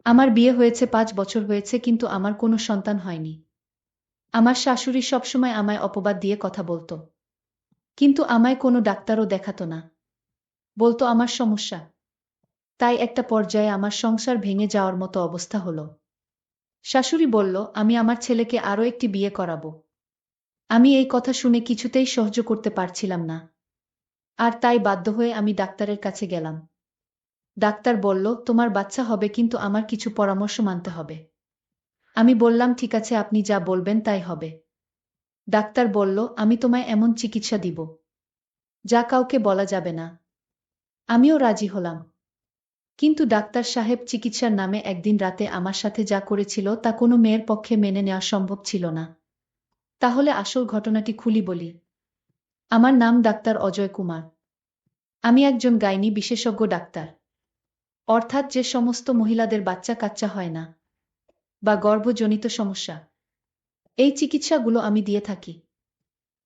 আমার বিয়ে হয়েছে ৫ বছর হয়েছে কিন্তু আমার কোনো সন্তান হয়নি। আমার শাশুড়ি সবসময় আমায় অপবাদ দিয়ে কথা বলতো। কিন্তু আমায় কোনো ডাক্তারও দেখাতো না। বলতো আমার সমস্যা। তাই একটা পর্যায়ে আমার সংসার ভেঙে যাওয়ার মতো অবস্থা হলো। শাশুড়ি বলল, আমি আমার ছেলেকে আরও একটি বিয়ে করাবো। আমি এই কথা শুনে কিছুতেই সহ্য করতে পারছিলাম না। আর তাই বাধ্য হয়ে আমি ডাক্তারের কাছে গেলাম। ডাক্তার বলল, তোমার বাচ্চা হবে কিন্তু আমার কিছু পরামর্শ মানতে হবে। আমি বললাম, ঠিক আছে, আপনি যা বলবেন তাই হবে। ডাক্তার বলল, আমি তোমায় এমন চিকিৎসা দিব যা কাউকে বলা যাবে না। আমিও রাজি হলাম। কিন্তু ডাক্তার সাহেব চিকিৎসার নামে একদিন রাতে আমার সাথে যা করেছিল তা কোনো মেয়ের পক্ষে মেনে নেওয়া সম্ভব ছিল না। তাহলে আসল ঘটনাটি খুলি বলি। আমার নাম ডাক্তার অজয় কুমার। আমি একজন গাইনি বিশেষজ্ঞ ডাক্তার। অর্থাৎ যে সমস্ত মহিলাদের বাচ্চা কাচ্চা হয় না বা গর্ভজনিত সমস্যা, এই চিকিৎসাগুলো আমি দিয়ে থাকি।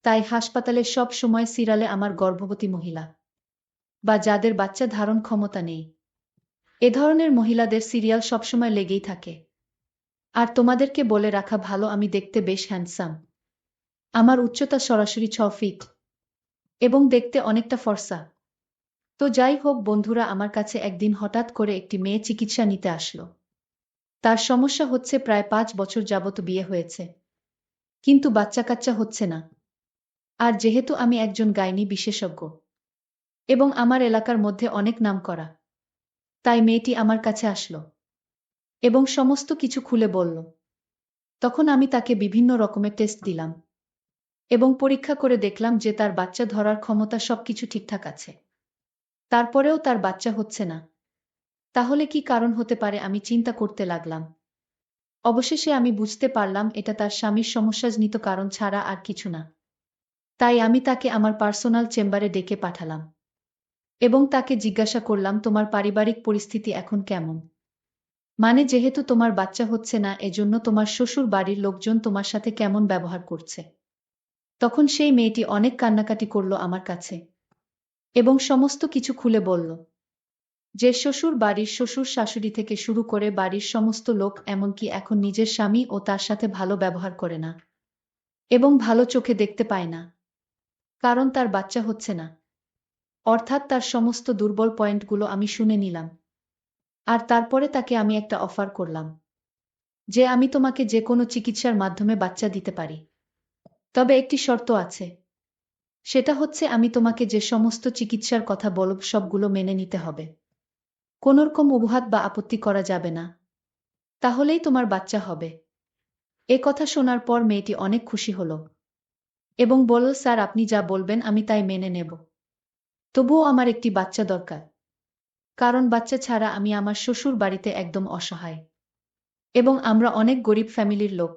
তাই হাসপাতালে সব সময় সিরিয়ালে আমার গর্ভবতী মহিলা বা যাদের বাচ্চা ধারণ ক্ষমতা নেই, এ ধরনের মহিলাদের সিরিয়াল সবসময় লেগেই থাকে। আর তোমাদেরকে বলে রাখা ভালো, আমি দেখতে বেশ হ্যান্ডসাম। আমার উচ্চতা সরাসরি ৬ ফিট এবং দেখতে অনেকটা ফর্সা। তো যাই হোক বন্ধুরা, আমার কাছে একদিন হঠাৎ করে একটি মেয়ে চিকিৎসা নিতে আসলো। তার সমস্যা হচ্ছে প্রায় ৫ বছর যাবত বিয়ে হয়েছে, কিন্তু বাচ্চা কাচ্চা হচ্ছে না। আর যেহেতু আমি একজন গাইনি বিশেষজ্ঞ এবং আমার এলাকার মধ্যে অনেক নামকরা, তাই মেয়েটি আমার কাছে আসলো এবং সমস্ত কিছু খুলে বলল। তখন আমি তাকে বিভিন্ন রকমের টেস্ট দিলাম এবং পরীক্ষা করে দেখলাম যে তার বাচ্চা ধরার ক্ষমতা সবকিছু ঠিকঠাক আছে। তারপরেও তার বাচ্চা হচ্ছে না। তাহলে কি কারণ হতে পারে আমি চিন্তা করতে লাগলাম। অবশেষে আমি বুঝতে পারলাম এটা তার স্বামীর সমস্যাজনিত কারণ ছাড়া আর কিছু না। তাই আমি তাকে আমার পার্সোনাল চেম্বারে ডেকে পাঠালাম এবং তাকে জিজ্ঞাসা করলাম, তোমার পারিবারিক পরিস্থিতি এখন কেমন? মানে যেহেতু তোমার বাচ্চা হচ্ছে না, এজন্য তোমার শ্বশুর বাড়ির লোকজন তোমার সাথে কেমন ব্যবহার করছে? তখন সেই মেয়েটি অনেক কান্নাকাটি করল আমার কাছে এবং সমস্ত কিছু খুলে বলল যে শ্বশুর বাড়ির শ্বশুর শাশুড়ি থেকে শুরু করে বাড়ির সমস্ত লোক এমনকি এখন নিজের স্বামী ও তার সাথে ভালো ব্যবহার করে না এবং ভালো চোখে দেখতে পায় না, কারণ তার বাচ্চা হচ্ছে না। অর্থাৎ তার সমস্ত দুর্বল পয়েন্টগুলো আমি শুনে নিলাম। আর তারপরে তাকে আমি একটা অফার করলাম যে আমি তোমাকে যে কোনো চিকিৎসার মাধ্যমে বাচ্চা দিতে পারি, তবে একটি শর্ত আছে। সেটা হচ্ছে আমি তোমাকে যে সমস্ত চিকিৎসার কথা বলব সবগুলো মেনে নিতে হবে। কোনোরকম অজুহাত বা আপত্তি করা যাবে না। তাহলেই তোমার বাচ্চা হবে। এ কথা শোনার পর মেয়েটি অনেক খুশি হল এবং বলল, স্যার আপনি যা বলবেন আমি তাই মেনে নেব। তবুও আমার একটি বাচ্চা দরকার, কারণ বাচ্চা ছাড়া আমি আমার শ্বশুর বাড়িতে একদম অসহায় এবং আমরা অনেক গরিব ফ্যামিলির লোক।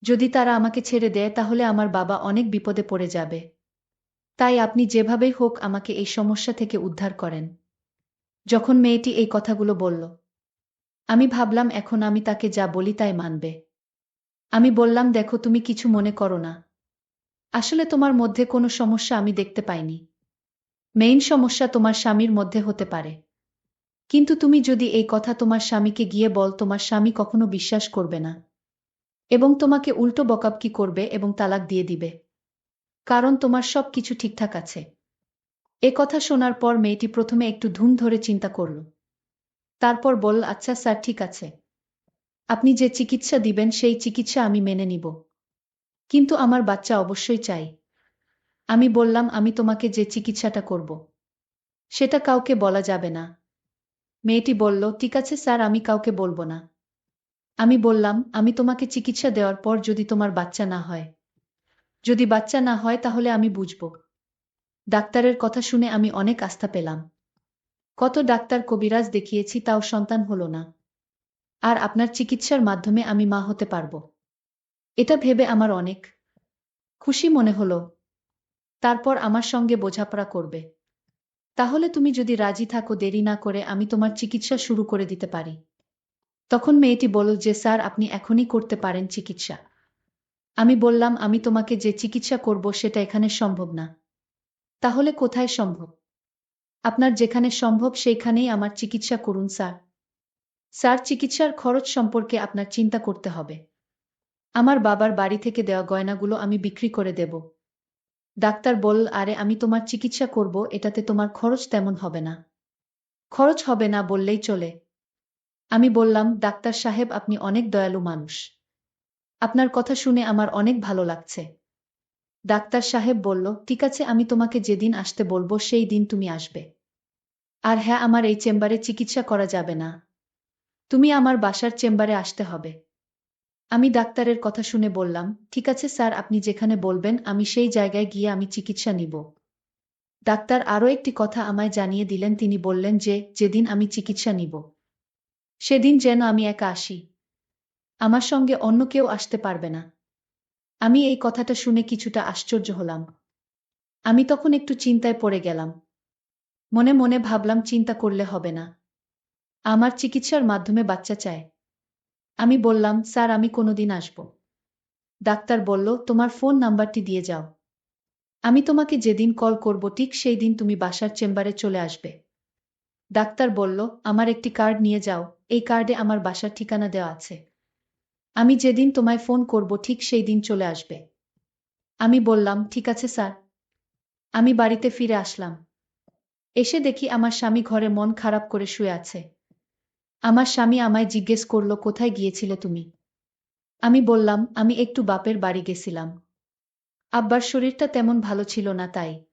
যদি তারা আমাকে ছেড়ে দেয় তাহলে আমার বাবা অনেক বিপদে পড়ে যাবে। তাই আপনি যেভাবেই হোক আমাকে এই সমস্যা থেকে উদ্ধার করেন। যখন মেয়েটি এই কথাগুলো বলল, আমি ভাবলাম এখন আমি তাকে যা বলি তাই মানবে। আমি বললাম, দেখো তুমি কিছু মনে করো না। আসলে তোমার মধ্যে কোনো সমস্যা আমি দেখতে পাইনি। মেইন সমস্যা তোমার স্বামীর মধ্যে হতে পারে। কিন্তু তুমি যদি এই কথা তোমার স্বামীকে গিয়ে বল, তোমার স্বামী কখনো বিশ্বাস করবে না এবং তোমাকে উল্টো বকাবকি করবে এবং তালাক দিয়ে দিবে, কারণ তোমার সব কিছু ঠিকঠাক আছে। এ কথা শোনার পর মেয়েটি প্রথমে একটু ধুম ধরে চিন্তা করল। তারপর বলল, আচ্ছা স্যার, ঠিক আছে, আপনি যে চিকিৎসা দিবেন সেই চিকিৎসা আমি মেনে নিব, কিন্তু আমার বাচ্চা অবশ্যই চাই। আমি বললাম, আমি তোমাকে যে চিকিৎসাটা করব সেটা কাউকে বলা যাবে না। মেয়েটি বলল, ঠিক আছে স্যার, আমি কাউকে বলবো না। আমি বললাম, আমি তোমাকে চিকিৎসা দেওয়ার পর যদি তোমার বাচ্চা না হয়, যদি বাচ্চা না হয় তাহলে আমি বুঝব। ডাক্তারের কথা শুনে আমি অনেক আস্থা পেলাম। কত ডাক্তার কবিরাজ দেখিয়েছি, তাও সন্তান হলো না। আর আপনার চিকিৎসার মাধ্যমে আমি মা হতে পারবো, এটা ভেবে আমার অনেক খুশি মনে হলো। তারপর আমার সঙ্গে বোঝাপড়া করবে। তাহলে তুমি যদি রাজি থাকো, দেরি না করে আমি তোমার চিকিৎসা শুরু করে দিতে পারি। তখন মেয়েটি বলল যে স্যার আপনি এখনই করতে পারেন চিকিৎসা। আমি বললাম, আমি তোমাকে যে চিকিৎসা করব সেটা এখানে সম্ভব না। তাহলে কোথায় সম্ভব? আপনার যেখানে সম্ভব সেইখানেই আমার চিকিৎসা করুন স্যার। স্যার, চিকিৎসার খরচ সম্পর্কে আপনার চিন্তা করতে হবে। আমার বাবার বাড়ি থেকে দেওয়া গয়নাগুলো আমি বিক্রি করে দেব। ডাক্তার বলল, আরে আমি তোমার চিকিৎসা করব, এটাতে তোমার খরচ তেমন হবে না। খরচ হবে না বললেই চলে। আমি বললাম, ডাক্তার সাহেব আপনি অনেক দয়ালু মানুষ। আপনার কথা শুনে আমার অনেক ভালো লাগছে। ডাক্তার সাহেব বলল, ঠিক আছে, আমি তোমাকে যেদিন আসতে বলবো সেই দিন তুমি আসবে। আর হ্যাঁ, আমার এই চেম্বারে চিকিৎসা করা যাবে না। তুমি আমার বাসার চেম্বারে আসতে হবে। আমি ডাক্তারের কথা শুনে বললাম, ঠিক আছে স্যার, আপনি যেখানে বলবেন আমি সেই জায়গায় গিয়ে আমি চিকিৎসা নিব। ডাক্তার আরও একটি কথা আমায় জানিয়ে দিলেন, তিনি বললেন যে যেদিন আমি চিকিৎসা নিব সেদিন যেন আমি একা আসি। আমার সঙ্গে অন্য কেউ আসতে পারবে না। আমি এই কথাটা শুনে কিছুটা আশ্চর্য হলাম। আমি তখন একটু চিন্তায় পড়ে গেলাম। মনে মনে ভাবলাম, চিন্তা করলে হবে না। আমার চিকিৎসার মাধ্যমে বাচ্চা চাই। আমি বললাম, স্যার আমি কোনোদিন আসব। ডাক্তার বলল, তোমার ফোন নাম্বারটি দিয়ে যাও। আমি তোমাকে যেদিন কল করব ঠিক সেই দিন তুমি বাসার চেম্বারে চলে আসবে। ডাক্তার বলল, আমার একটি কার্ড নিয়ে যাও, এই কার্ডে আমার বাসার ঠিকানা দেওয়া আছে। আমি যেদিন তোমায় ফোন করব ঠিক সেই দিন চলে আসবে। আমি বললাম, ঠিক আছে স্যার। আমি বাড়িতে ফিরে আসলাম। এসে দেখি আমার স্বামী ঘরে মন খারাপ করে শুয়ে আছে। আমার স্বামী আমায় জিজ্ঞেস করল, কোথায় গিয়েছিলে তুমি? আমি বললাম, আমি একটু বাপের বাড়ি গেছিলাম। আব্বার শরীরটা তেমন ভালো ছিল না তাই।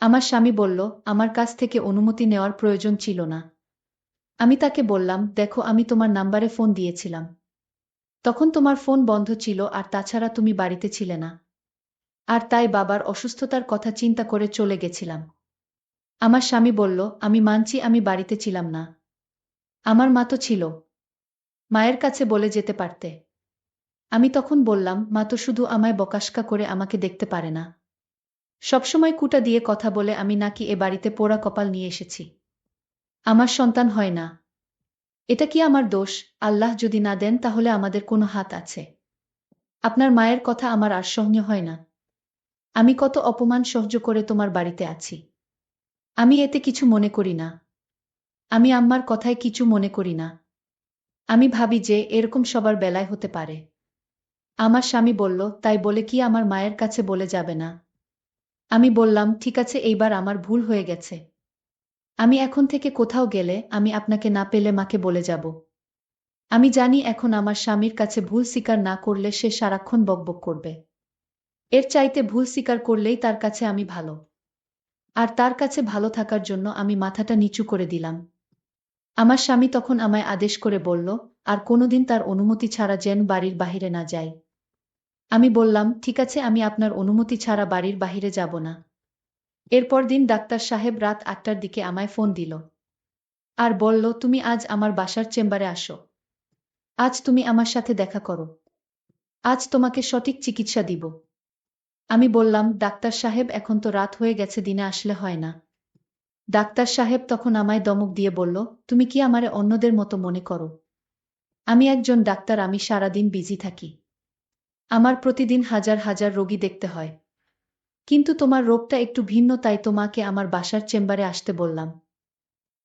আমার স্বামী বলল, আমার কাছ থেকে অনুমতি নেওয়ার প্রয়োজন ছিল না। আমি তাকে বললাম, দেখো আমি তোমার নাম্বারে ফোন দিয়েছিলাম। তখন তোমার ফোন বন্ধ ছিল, আর তাছাড়া তুমি বাড়িতে ছিলে না। আর তাই বাবার অসুস্থতার কথা চিন্তা করে চলে গেছিলাম। আমার স্বামী বলল, আমি মানছি আমি বাড়িতে ছিলাম না। আমার মা তো ছিল। মায়ের কাছে বলে যেতে পারতে। আমি তখন বললাম, মা তো শুধু আমায় বকাশকা করে আমাকে দেখতে পারে না। সবসময় কুটা দিয়ে কথা বলে আমি নাকি এ বাড়িতে পোড়া কপাল নিয়ে এসেছি। আমার সন্তান হয় না। এটা কি আমার দোষ? আল্লাহ যদি না দেন তাহলে আমাদের কোনো হাত আছে? আপনার মায়ের কথা আমার আর সহ্য হয় না। আমি কত অপমান সহ্য করে তোমার বাড়িতে আছি। আমি এতে কিছু মনে করি না। আমি আম্মার কথায় কিছু মনে করি না। আমি ভাবি যে এরকম সবার বেলায় হতে পারে। আমার স্বামী বলল, তাই বলে কি আমার মায়ের কাছে বলে যাবে না? আমি বললাম, ঠিক আছে, এইবার আমার ভুল হয়ে গেছে। আমি এখন থেকে কোথাও গেলে আমি আপনাকে না পেলে মাকে বলে যাব। আমি জানি এখন আমার স্বামীর কাছে ভুল স্বীকার না করলে সে সারাক্ষণ বকবক করবে। এর চাইতে ভুল স্বীকার করলেই তার কাছে আমি ভালো। আর তার কাছে ভালো থাকার জন্য আমি মাথাটা নিচু করে দিলাম। আমার স্বামী তখন আমায় আদেশ করে বলল, আর কোনোদিন তার অনুমতি ছাড়া যেন বাড়ির বাহিরে না যাই। আমি বললাম, ঠিক আছে, আমি আপনার অনুমতি ছাড়া বাড়ির বাহিরে যাব না। এরপর দিন ডাক্তার সাহেব রাত ৮টার দিকে আমায় ফোন দিল। আর বলল, তুমি আজ আমার বাসার চেম্বারে আসো। আজ তুমি আমার সাথে দেখা করো। আজ তোমাকে সঠিক চিকিৎসা দিব। আমি বললাম, ডাক্তার সাহেব এখন তো রাত হয়ে গেছে, দিনে আসলে হয় না। ডাক্তার সাহেব তখন আমায় ধমক দিয়ে বলল, তুমি কি আমারে অন্যদের মতো মনে করো? আমি একজন ডাক্তার, আমি সারাদিন বিজি থাকি। আমার প্রতিদিন হাজার হাজার রোগী দেখতে হয়। কিন্তু তোমার রোগটা একটু ভিন্ন, তাই তোমাকে আমার বাসার চেম্বারে আসতে বললাম।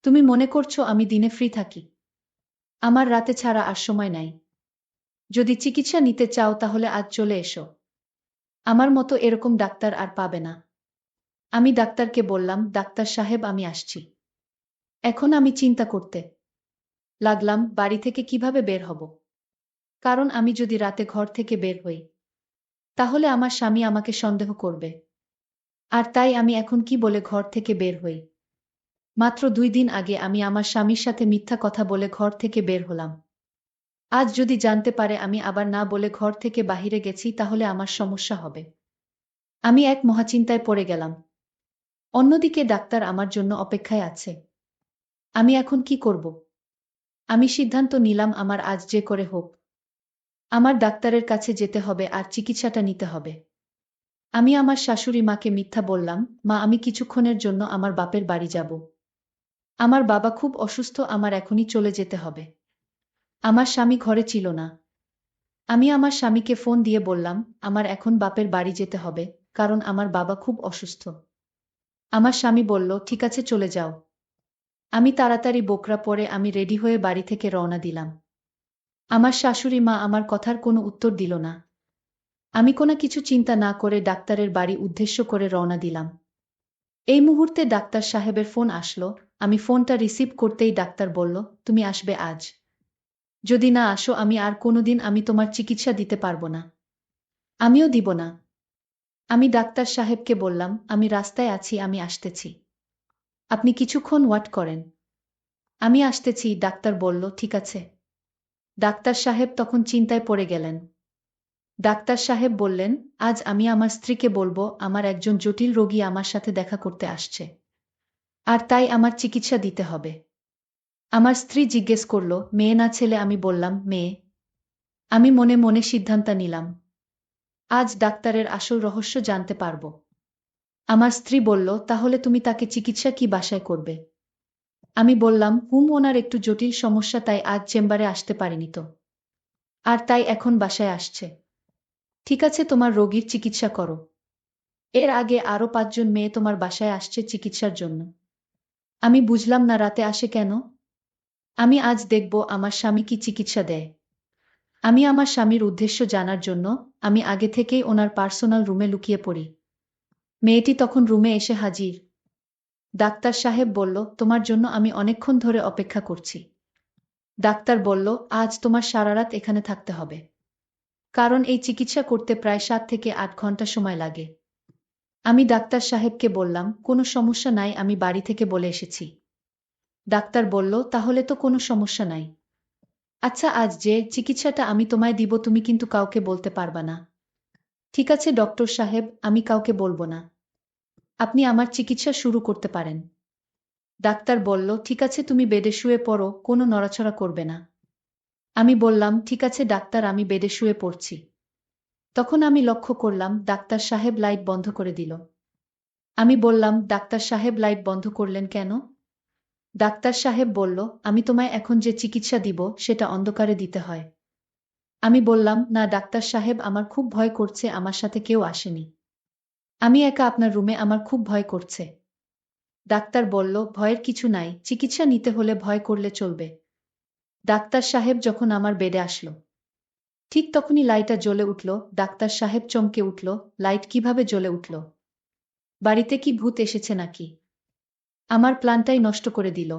তুমি মনে করছো আমি দিনে ফ্রি থাকি? আমার রাতে ছাড়া আর সময় নাই। যদি চিকিৎসা নিতে চাও তাহলে আজ চলে এসো। আমার মতো এরকম ডাক্তার আর পাবে না। আমি ডাক্তারকে বললাম, ডাক্তার সাহেব আমি আসছি। এখন আমি চিন্তা করতে লাগলাম বাড়ি থেকে কিভাবে বের হব। কারণ আমি যদি রাতে ঘর থেকে বের হই তাহলে আমার স্বামী আমাকে সন্দেহ করবে। আর তাই আমি এখন কি বলে ঘর থেকে বের হই? মাত্র ২ দিন আগে আমি আমার স্বামীর সাথে মিথ্যা কথা বলে ঘর থেকে বের হলাম। আজ যদি জানতে পারে আমি আবার না বলে ঘর থেকে বাহিরে গেছি তাহলে আমার সমস্যা হবে। আমি এক মহাচিন্তায় পড়ে গেলাম। অন্যদিকে ডাক্তার আমার জন্য অপেক্ষায় আছে। আমি এখন কি করব? আমি সিদ্ধান্ত নিলাম আমার আজ যে করে হোক আমার ডাক্তারের কাছে যেতে হবে আর চিকিৎসাটা নিতে হবে। আমি আমার শাশুড়ি মাকে মিথ্যা বললাম, মা আমি কিছুক্ষণের জন্য আমার বাপের বাড়ি যাব। আমার বাবা খুব অসুস্থ, আমার এখনই চলে যেতে হবে। আমার স্বামী ঘরে ছিল না। আমি আমার স্বামীকে ফোন দিয়ে বললাম, আমার এখন বাপের বাড়ি যেতে হবে, কারণ আমার বাবা খুব অসুস্থ। আমার স্বামী বলল, ঠিক আছে চলে যাও। আমি তাড়াতাড়ি বোকরা পরে আমি রেডি হয়ে বাড়ি থেকে রওনা দিলাম। আমার শাশুড়ি মা আমার কথার কোনো উত্তর দিল না। আমি কোনো কিছু চিন্তা না করে ডাক্তারের বাড়ি উদ্দেশ্য করে রওনা দিলাম। এই মুহূর্তে ডাক্তার সাহেবের ফোন আসলো। আমি ফোনটা রিসিভ করতেই ডাক্তার বলল, তুমি আসবে আজ? যদি না আসো আমি আর কোনোদিন আমি তোমার চিকিৎসা দিতে পারবো না। আমিও দিব না। আমি ডাক্তার সাহেবকে বললাম, আমি রাস্তায় আছি, আমি আসতেছি। আপনি কিছুক্ষণ ওয়েট করেন। আমি আসতেছি। ডাক্তার বলল, ঠিক আছে। ডাক্তার সাহেব তখন চিন্তায় পড়ে গেলেন। ডাক্তার সাহেব বললেন, আজ আমি আমার স্ত্রীকে বলবো আমার একজন জটিল রোগী আমার সাথে দেখা করতে আসছে, আর তাই আমার চিকিৎসা দিতে হবে। আমার স্ত্রী জিজ্ঞেস করল, মেয়ে না ছেলে? আমি বললাম, মেয়ে। আমি মনে মনে সিদ্ধান্ত নিলাম, আজ ডাক্তারের আসল রহস্য জানতে পারব। আমার স্ত্রী বলল, তাহলে তুমি তাকে চিকিৎসা কি বাসায় করবে? আমি বললাম, ওনার একটু জটিল সমস্যা, তাই আজ চেম্বারে আসতে পারেনি তো, আর তাই এখন বাসায় আসছে। ঠিক আছে, তোমার রোগীর চিকিৎসা করো। এর আগে আরও 5 জন মেয়ে তোমার বাসায় আসছে চিকিৎসার জন্য। আমি বুঝলাম না রাতে আসে কেন। আমি আজ দেখব আমার স্বামী কি চিকিৎসা দেয়। আমি আমার স্বামীর উদ্দেশ্য জানার জন্য আমি আগে থেকেই ওনার পার্সোনাল রুমে লুকিয়ে পড়ি। মেয়েটি তখন রুমে এসে হাজির। ডাক্তার সাহেব বলল, তোমার জন্য আমি অনেকক্ষণ ধরে অপেক্ষা করছি। ডাক্তার বলল, আজ তোমার সারা রাত এখানে থাকতে হবে, কারণ এই চিকিৎসা করতে প্রায় 7 থেকে 8 ঘন্টা সময় লাগে। আমি ডাক্তার সাহেবকে বললাম, কোনো সমস্যা নাই, আমি বাড়ি থেকে বলে এসেছি। ডাক্তার বলল, তাহলে তো কোনো সমস্যা নাই। আচ্ছা, আজ যে চিকিৎসাটা আমি তোমায় দিব তুমি কিন্তু কাউকে বলতে পারবা না। ঠিক আছে ডক্টর সাহেব, আমি কাউকে বলবো না। আপনি আমার চিকিৎসা শুরু করতে পারেন। ডাক্তার বলল, ঠিক আছে, তুমি বেডে শুয়ে পড়ো, কোনো নড়াচড়া করবে না। আমি বললাম, ঠিক আছে ডাক্তার, আমি বেডে শুয়ে পড়ছি। তখন আমি লক্ষ্য করলাম ডাক্তার সাহেব লাইট বন্ধ করে দিল। আমি বললাম, ডাক্তার সাহেব লাইট বন্ধ করলেন কেন? ডাক্তার সাহেব বলল, আমি তোমায় এখন যে চিকিৎসা দিব সেটা অন্ধকারে দিতে হয়। আমি বললাম, না ডাক্তার সাহেব, আমার খুব ভয় করছে, আমার সাথে কেউ আসেনি। আমি একা আপনার রুমে, আমার খুব ভয় করছে। ডাক্তার বলল, ভয়ের কিছু নাই, চিকিৎসা নিতে হলে ভয় করলে চলবে। ডাক্তার সাহেব যখন আমার বেডে আসলো, ঠিক তখনই লাইটটা জ্বলে উঠল। ডাক্তার সাহেব চমকে উঠল, লাইট কিভাবে জ্বলে উঠল? বাড়িতে কি ভূত এসেছে নাকি? আমার প্ল্যানটাই নষ্ট করে দিল।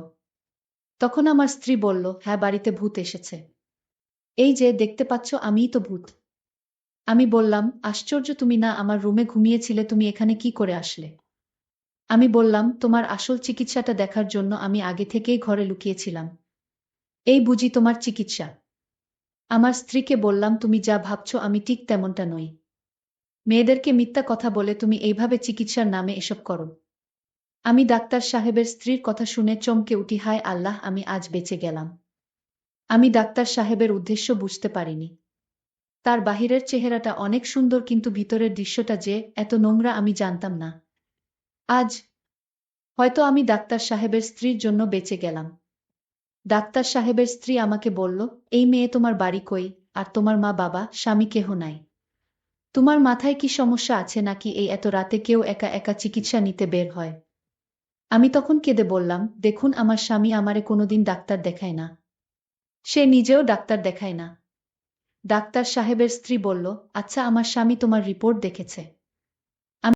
তখন আমার স্ত্রী বলল, হ্যাঁ, বাড়িতে ভূত এসেছে। এই যে দেখতে পাচ্ছ, আমিই তো ভূত। আমি বললাম, আশ্চর্য, তুমি না আমার রুমে ঘুমিয়েছিলে, তুমি এখানে কি করে আসলে? আমি বললাম, তোমার আসল চিকিৎসাটা দেখার জন্য আমি আগে থেকেই ঘরে লুকিয়েছিলাম। এই বুঝি তোমার চিকিৎসা? আমার স্ত্রীকে বললাম, তুমি যা ভাবছো আমি ঠিক তেমনটা নই। মেয়েদেরকে মিথ্যা কথা বলে তুমি এইভাবে চিকিৎসার নামে এসব করো। আমি ডাক্তার সাহেবের স্ত্রীর কথা শুনে চমকে উঠি, হায় আল্লাহ, আমি আজ বেঁচে গেলাম। আমি ডাক্তার সাহেবের উদ্দেশ্য বুঝতে পারিনি। তার বাহিরের চেহারাটা অনেক সুন্দর, কিন্তু ভিতরের দৃশ্যটা যে এত নোংরা আমি জানতাম না। আজ হয়তো আমি ডাক্তার সাহেবের স্ত্রীর জন্য বেঁচে গেলাম। ডাক্তার সাহেবের স্ত্রী আমাকে বলল, এই মেয়ে তোমার বাড়ি কই? আর তোমার মা বাবা স্বামী কেহ নাই? তোমার মাথায় কি সমস্যা আছে নাকি এই এত রাতে কেউ একা একা চিকিৎসা নিতে বের হয়? আমি তখন কেঁদে বললাম, দেখুন, আমার স্বামী আমারে কোনোদিন ডাক্তার দেখায় না। সে নিজেও ডাক্তার দেখায় না। ডাক্তার সাহেবের স্ত্রী বলল, আচ্ছা, আমার স্বামী তোমার রিপোর্ট দেখেছে?